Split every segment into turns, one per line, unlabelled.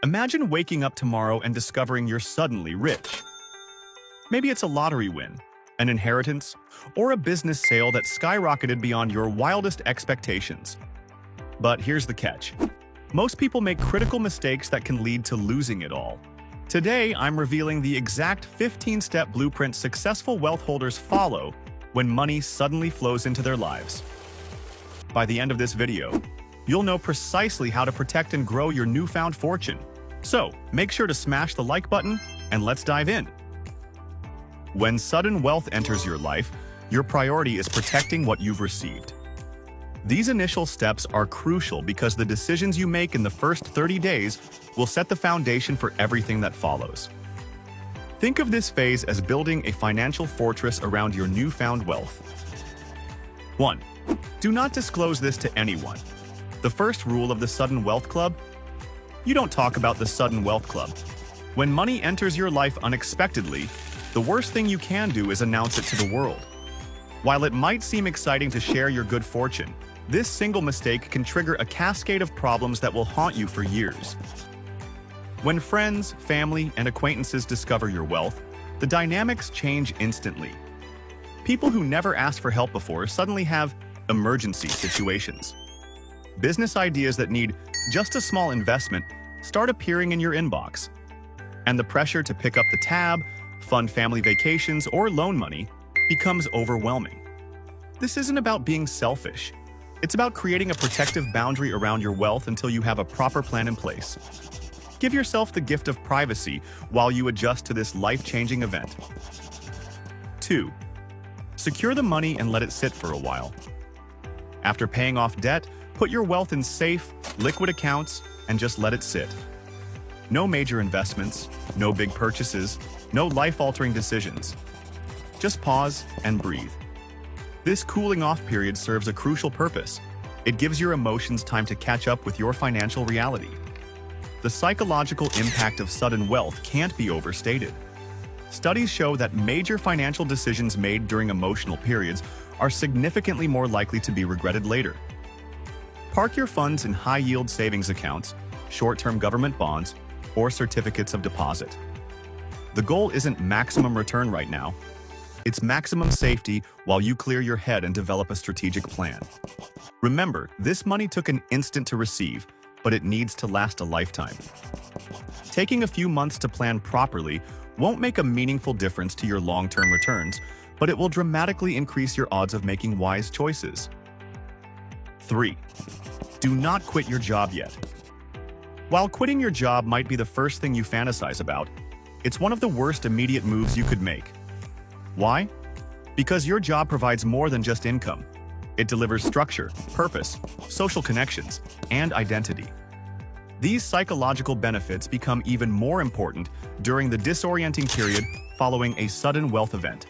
Imagine waking up tomorrow and discovering you're suddenly rich. Maybe it's a lottery win, an inheritance, or a business sale that skyrocketed beyond your wildest expectations. But here's the catch. Most people make critical mistakes that can lead to losing it all. Today, I'm revealing the exact 15-step blueprint successful wealth holders follow when money suddenly flows into their lives. By the end of this video, you'll know precisely how to protect and grow your newfound fortune. So, make sure to smash the like button and let's dive in. When sudden wealth enters your life, your priority is protecting what you've received. These initial steps are crucial because the decisions you make in the first 30 days will set the foundation for everything that follows. Think of this phase as building a financial fortress around your newfound wealth. 1. Do not disclose this to anyone. The first rule of the Sudden Wealth Club: you don't talk about the Sudden Wealth Club. When money enters your life unexpectedly, the worst thing you can do is announce it to the world. While it might seem exciting to share your good fortune, this single mistake can trigger a cascade of problems that will haunt you for years. When friends, family, and acquaintances discover your wealth, the dynamics change instantly. People who never asked for help before suddenly have emergency situations. Business ideas that need just a small investment start appearing in your inbox. And the pressure to pick up the tab, fund family vacations, or loan money becomes overwhelming. This isn't about being selfish. It's about creating a protective boundary around your wealth until you have a proper plan in place. Give yourself the gift of privacy while you adjust to this life-changing event. 2. Secure the money and let it sit for a while. After paying off debt, put your wealth in safe, liquid accounts and just let it sit. No major investments, no big purchases, no life-altering decisions. Just pause and breathe. This cooling off period serves a crucial purpose. It gives your emotions time to catch up with your financial reality. The psychological impact of sudden wealth can't be overstated. Studies show that major financial decisions made during emotional periods are significantly more likely to be regretted later. Park your funds in high-yield savings accounts, short-term government bonds, or certificates of deposit. The goal isn't maximum return right now. It's maximum safety while you clear your head and develop a strategic plan. Remember, this money took an instant to receive, but it needs to last a lifetime. Taking a few months to plan properly won't make a meaningful difference to your long-term returns, but it will dramatically increase your odds of making wise choices. 3. Do not quit your job yet. While quitting your job might be the first thing you fantasize about, it's one of the worst immediate moves you could make. Why? Because your job provides more than just income. It delivers structure, purpose, social connections, and identity. These psychological benefits become even more important during the disorienting period following a sudden wealth event.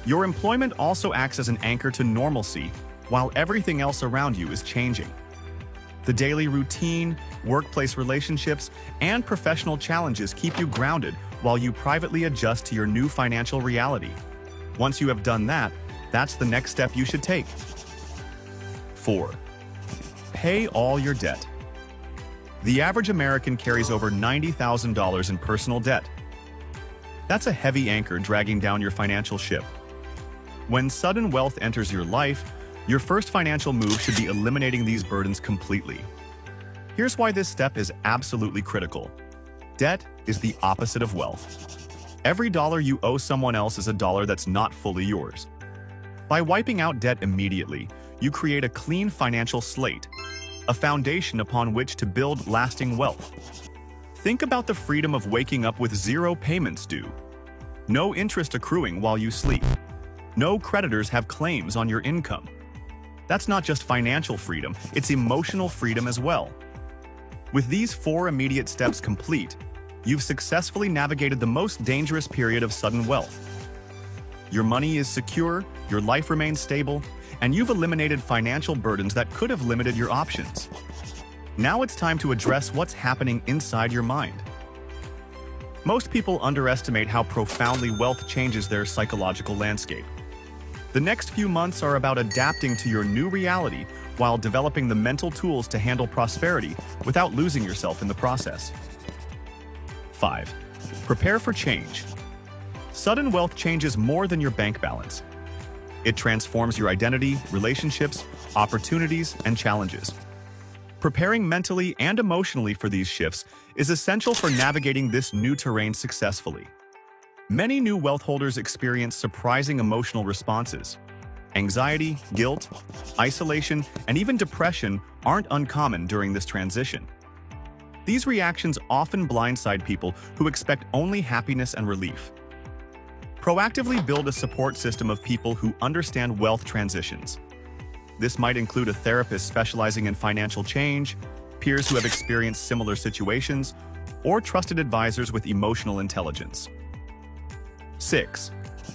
Your employment also acts as an anchor to normalcy while everything else around you is changing. The daily routine, workplace relationships, and professional challenges keep you grounded while you privately adjust to your new financial reality. Once you have done that, that's the next step you should take. 4. Pay all your debt. The average American carries over $90,000 in personal debt. That's a heavy anchor dragging down your financial ship. When sudden wealth enters your life, your first financial move should be eliminating these burdens completely. Here's why this step is absolutely critical. Debt is the opposite of wealth. Every dollar you owe someone else is a dollar that's not fully yours. By wiping out debt immediately, you create a clean financial slate, a foundation upon which to build lasting wealth. Think about the freedom of waking up with zero payments due, no interest accruing while you sleep, no creditors have claims on your income. That's not just financial freedom, it's emotional freedom as well. With these 4 immediate steps complete, you've successfully navigated the most dangerous period of sudden wealth. Your money is secure, your life remains stable, and you've eliminated financial burdens that could have limited your options. Now it's time to address what's happening inside your mind. Most people underestimate how profoundly wealth changes their psychological landscape. The next few months are about adapting to your new reality while developing the mental tools to handle prosperity without losing yourself in the process. 5. Prepare for change. Sudden wealth changes more than your bank balance. It transforms your identity, relationships, opportunities, and challenges. Preparing mentally and emotionally for these shifts is essential for navigating this new terrain successfully. Many new wealth holders experience surprising emotional responses. Anxiety, guilt, isolation, and even depression aren't uncommon during this transition. These reactions often blindside people who expect only happiness and relief. Proactively build a support system of people who understand wealth transitions. This might include a therapist specializing in financial change, peers who have experienced similar situations, or trusted advisors with emotional intelligence. 6.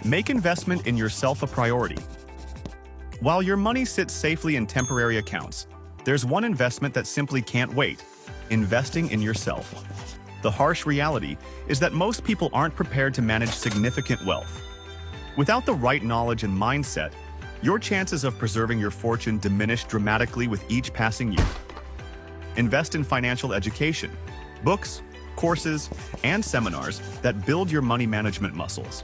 Make investment in yourself a priority. While your money sits safely in temporary accounts, there's one investment that simply can't wait: investing in yourself. The harsh reality is that most people aren't prepared to manage significant wealth. Without the right knowledge and mindset, your chances of preserving your fortune diminish dramatically with each passing year. Invest in financial education, books, courses, and seminars that build your money management muscles.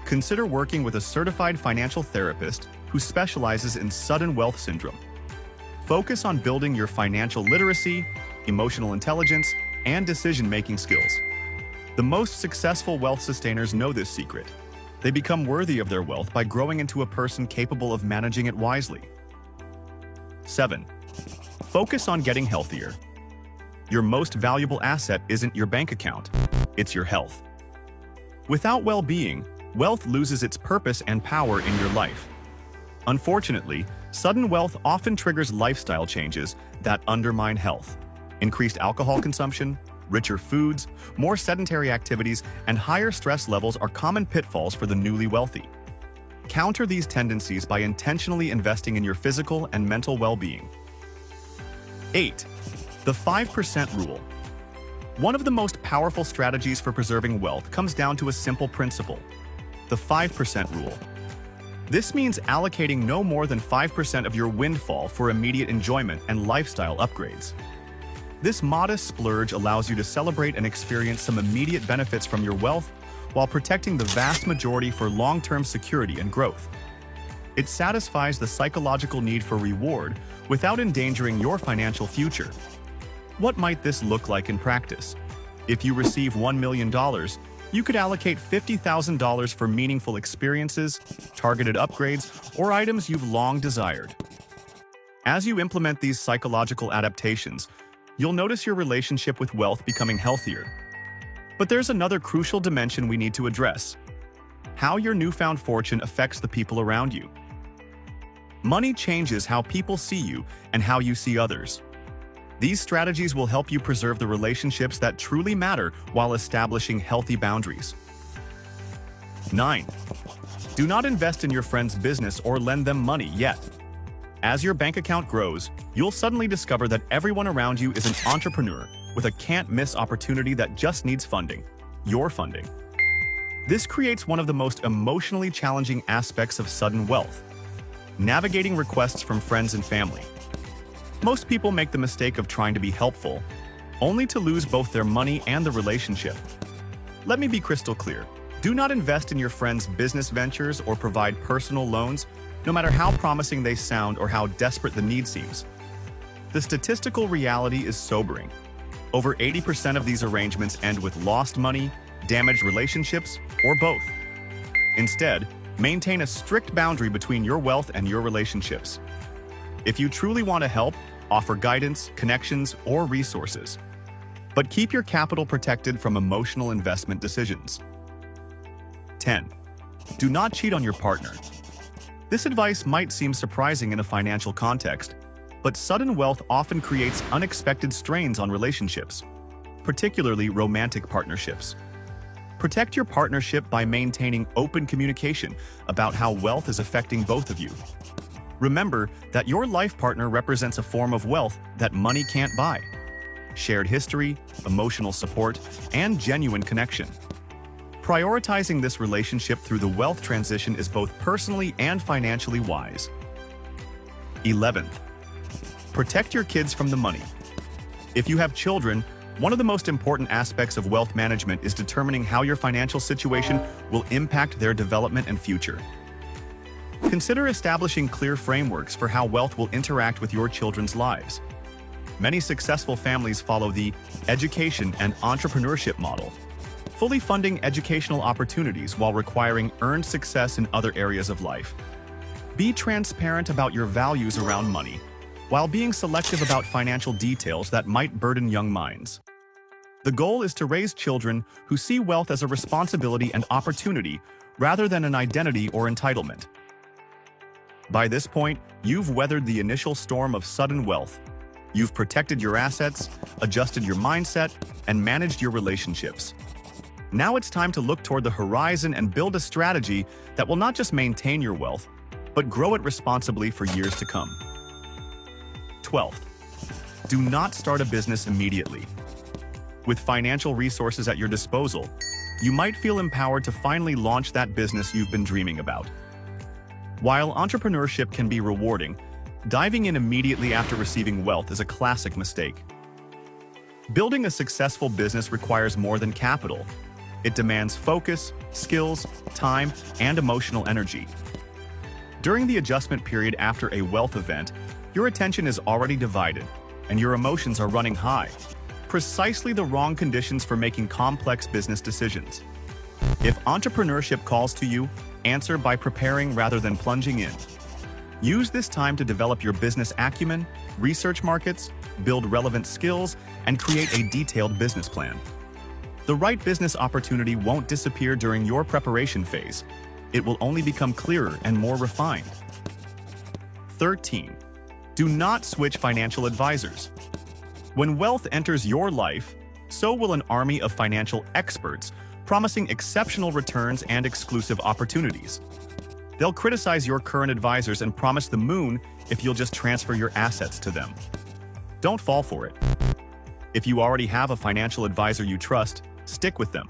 Consider working with a certified financial therapist who specializes in sudden wealth syndrome. Focus on building your financial literacy, emotional intelligence, and decision-making skills. The most successful wealth sustainers know this secret. They become worthy of their wealth by growing into a person capable of managing it wisely. 7. Focus on getting healthier. Your most valuable asset isn't your bank account, it's your health. Without well-being, wealth loses its purpose and power in your life. Unfortunately, sudden wealth often triggers lifestyle changes that undermine health. Increased alcohol consumption, richer foods, more sedentary activities, and higher stress levels are common pitfalls for the newly wealthy. Counter these tendencies by intentionally investing in your physical and mental well-being. 8. The 5% rule. One of the most powerful strategies for preserving wealth comes down to a simple principle: the 5% rule. This means allocating no more than 5% of your windfall for immediate enjoyment and lifestyle upgrades. This modest splurge allows you to celebrate and experience some immediate benefits from your wealth while protecting the vast majority for long-term security and growth. It satisfies the psychological need for reward without endangering your financial future. What might this look like in practice? If you receive $1 million, you could allocate $50,000 for meaningful experiences, targeted upgrades, or items you've long desired. As you implement these psychological adaptations, you'll notice your relationship with wealth becoming healthier. But there's another crucial dimension we need to address: how your newfound fortune affects the people around you. Money changes how people see you and how you see others. These strategies will help you preserve the relationships that truly matter while establishing healthy boundaries. 9. Do not invest in your friend's business or lend them money yet. As your bank account grows, you'll suddenly discover that everyone around you is an entrepreneur with a can't-miss opportunity that just needs funding: your funding. This creates one of the most emotionally challenging aspects of sudden wealth: navigating requests from friends and family. Most people make the mistake of trying to be helpful, only to lose both their money and the relationship. Let me be crystal clear. Do not invest in your friends' business ventures or provide personal loans, no matter how promising they sound or how desperate the need seems. The statistical reality is sobering. Over 80% of these arrangements end with lost money, damaged relationships, or both. Instead, maintain a strict boundary between your wealth and your relationships. If you truly want to help, offer guidance, connections, or resources. But keep your capital protected from emotional investment decisions. 10. Do not cheat on your partner. This advice might seem surprising in a financial context, but sudden wealth often creates unexpected strains on relationships, particularly romantic partnerships. Protect your partnership by maintaining open communication about how wealth is affecting both of you. Remember that your life partner represents a form of wealth that money can't buy: shared history, emotional support, and genuine connection. Prioritizing this relationship through the wealth transition is both personally and financially wise. 11th, Protect your kids from the money. If you have children, one of the most important aspects of wealth management is determining how your financial situation will impact their development and future. Consider establishing clear frameworks for how wealth will interact with your children's lives. Many successful families follow the education and entrepreneurship model, fully funding educational opportunities while requiring earned success in other areas of life. Be transparent about your values around money, while being selective about financial details that might burden young minds. The goal is to raise children who see wealth as a responsibility and opportunity rather than an identity or entitlement. By this point, you've weathered the initial storm of sudden wealth. You've protected your assets, adjusted your mindset, and managed your relationships. Now it's time to look toward the horizon and build a strategy that will not just maintain your wealth, but grow it responsibly for years to come. 12th, do not start a business immediately. With financial resources at your disposal, you might feel empowered to finally launch that business you've been dreaming about. While entrepreneurship can be rewarding, diving in immediately after receiving wealth is a classic mistake. Building a successful business requires more than capital. It demands focus, skills, time, and emotional energy. During the adjustment period after a wealth event, your attention is already divided, and your emotions are running high. Precisely the wrong conditions for making complex business decisions. If entrepreneurship calls to you, answer by preparing rather than plunging in. Use this time to develop your business acumen, research markets, build relevant skills, and create a detailed business plan. The right business opportunity won't disappear during your preparation phase. It will only become clearer and more refined. 13. Do not switch financial advisors. When wealth enters your life, so will an army of financial experts promising exceptional returns and exclusive opportunities. They'll criticize your current advisors and promise the moon if you'll just transfer your assets to them. Don't fall for it. If you already have a financial advisor you trust, stick with them,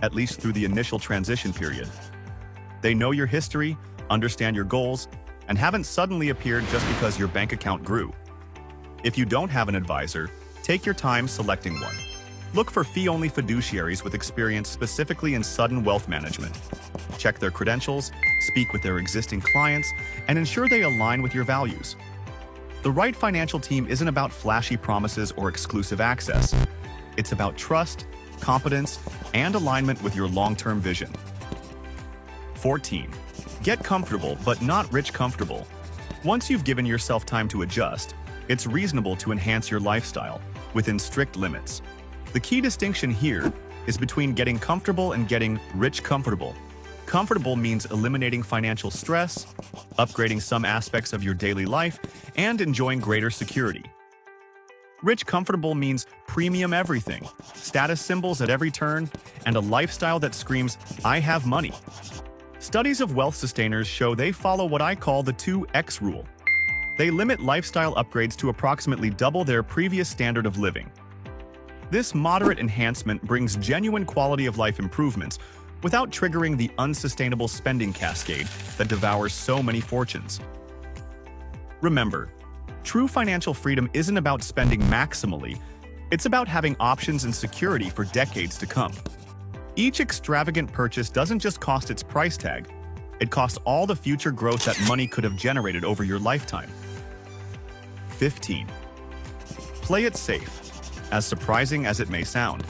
at least through the initial transition period. They know your history, understand your goals, and haven't suddenly appeared just because your bank account grew. If you don't have an advisor, take your time selecting one. Look for fee-only fiduciaries with experience specifically in sudden wealth management. Check their credentials, speak with their existing clients, and ensure they align with your values. The right financial team isn't about flashy promises or exclusive access. It's about trust, competence, and alignment with your long-term vision. 14. Get comfortable, but not rich comfortable. Once you've given yourself time to adjust, it's reasonable to enhance your lifestyle within strict limits. The key distinction here is between getting comfortable and getting rich comfortable. Comfortable means eliminating financial stress, upgrading some aspects of your daily life, and enjoying greater security. Rich comfortable means premium everything, status symbols at every turn, and a lifestyle that screams, "I have money." Studies of wealth sustainers show they follow what I call the 2X rule. They limit lifestyle upgrades to approximately double their previous standard of living. This moderate enhancement brings genuine quality of life improvements without triggering the unsustainable spending cascade that devours so many fortunes. Remember, true financial freedom isn't about spending maximally, it's about having options and security for decades to come. Each extravagant purchase doesn't just cost its price tag, it costs all the future growth that money could have generated over your lifetime. 15. Play it safe, as surprising as it may sound.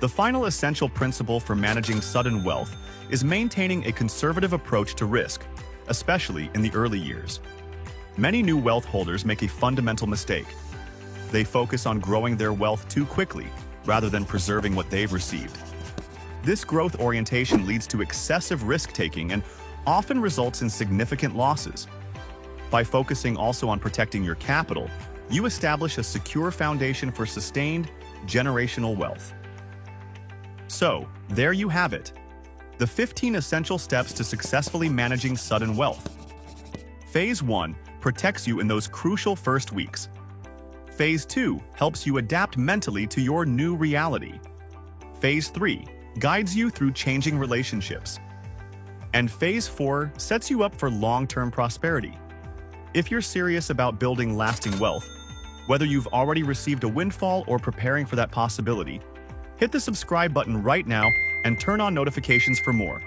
The final essential principle for managing sudden wealth is maintaining a conservative approach to risk, especially in the early years. Many new wealth holders make a fundamental mistake. They focus on growing their wealth too quickly, rather than preserving what they've received. This growth orientation leads to excessive risk-taking and often results in significant losses. By focusing also on protecting your capital, you establish a secure foundation for sustained, generational wealth. So, there you have it. The 15 essential steps to successfully managing sudden wealth. Phase 1 protects you in those crucial first weeks. Phase 2 helps you adapt mentally to your new reality. Phase 3 guides you through changing relationships. And Phase 4 sets you up for long-term prosperity. If you're serious about building lasting wealth, whether you've already received a windfall or preparing for that possibility, hit the subscribe button right now and turn on notifications for more.